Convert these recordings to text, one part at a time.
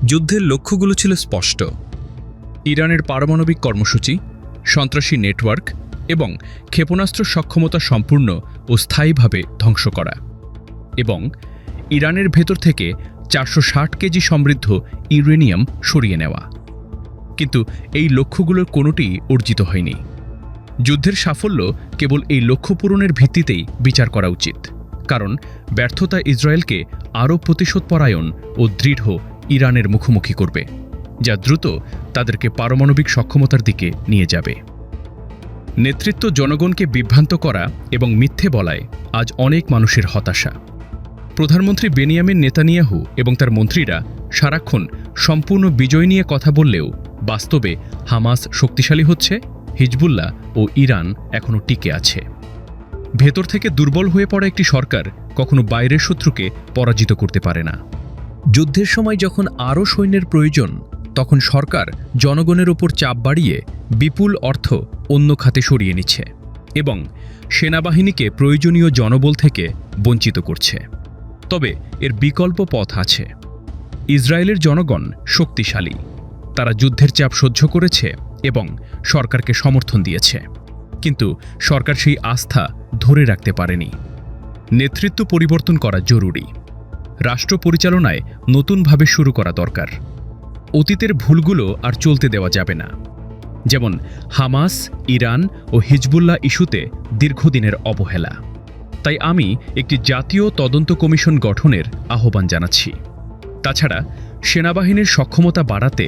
যুদ্ধের লক্ষ্যগুলো ছিল স্পষ্ট: ইরানের পারমাণবিক কর্মসূচি, সন্ত্রাসী নেটওয়ার্ক এবং ক্ষেপণাস্ত্র সক্ষমতা সম্পূর্ণ ও স্থায়ীভাবে ধ্বংস করা, এবং ইরানের ভেতর থেকে 460 কেজি সমৃদ্ধ ইউরেনিয়াম সরিয়ে নেওয়া। কিন্তু এই লক্ষ্যগুলোর কোনোটিই অর্জিত হয়নি। যুদ্ধের সাফল্য কেবল এই লক্ষ্য পূরণের ভিত্তিতেই বিচার করা উচিত, কারণ ব্যর্থতা ইসরায়েলকে আরও প্রতিশোধপরায়ণ ও দৃঢ় ইরানের মুখোমুখি করবে, যা দ্রুত তাদেরকে পারমাণবিক সক্ষমতার দিকে নিয়ে যাবে। নেতৃত্ব জনগণকে বিভ্রান্ত করা এবং মিথ্যে বলায় আজ অনেক মানুষের হতাশা। প্রধানমন্ত্রী বেনিয়ামিন নেতানিয়াহু এবং তার মন্ত্রীরা সারাক্ষণ সম্পূর্ণ বিজয় নিয়ে কথা বললেও বাস্তবে হামাস শক্তিশালী হচ্ছে, হিজবুল্লাহ ও ইরান এখনও টিকে আছে। ভেতর থেকে দুর্বল হয়ে পড়া একটি সরকার কখনো বাইরের শত্রুকে পরাজিত করতে পারে না। যুদ্ধের সময় যখন আরও সৈন্যের প্রয়োজন, তখন সরকার জনগণের ওপর চাপ বাড়িয়ে বিপুল অর্থ অন্য খাতে সরিয়ে নিচ্ছে এবং সেনাবাহিনীকে প্রয়োজনীয় জনবল থেকে বঞ্চিত করছে। তবে এর বিকল্প পথ আছে। ইসরায়েলের জনগণ শক্তিশালী, তারা যুদ্ধের চাপ সহ্য করেছে এবং সরকারকে সমর্থন দিয়েছে, কিন্তু সরকার সেই আস্থা ধরে রাখতে পারেনি। নেতৃত্ব পরিবর্তন করা জরুরি। রাষ্ট্র পরিচালনায় নতুনভাবে শুরু করা দরকার। অতীতের ভুলগুলো আর চলতে দেওয়া যাবে না, যেমন হামাস, ইরান ও হিজবুল্লাহ ইস্যুতে দীর্ঘদিনের অবহেলা। তাই আমি একটি জাতীয় তদন্ত কমিশন গঠনের আহ্বান জানাচ্ছি। তাছাড়া সেনাবাহিনীর সক্ষমতা বাড়াতে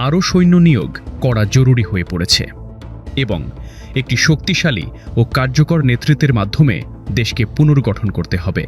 আরও সৈন্য নিয়োগ করা জরুরি হয়ে পড়েছে এবং একটি শক্তিশালী ও কার্যকর নেতৃত্বের মাধ্যমে দেশকে পুনর্গঠন করতে হবে।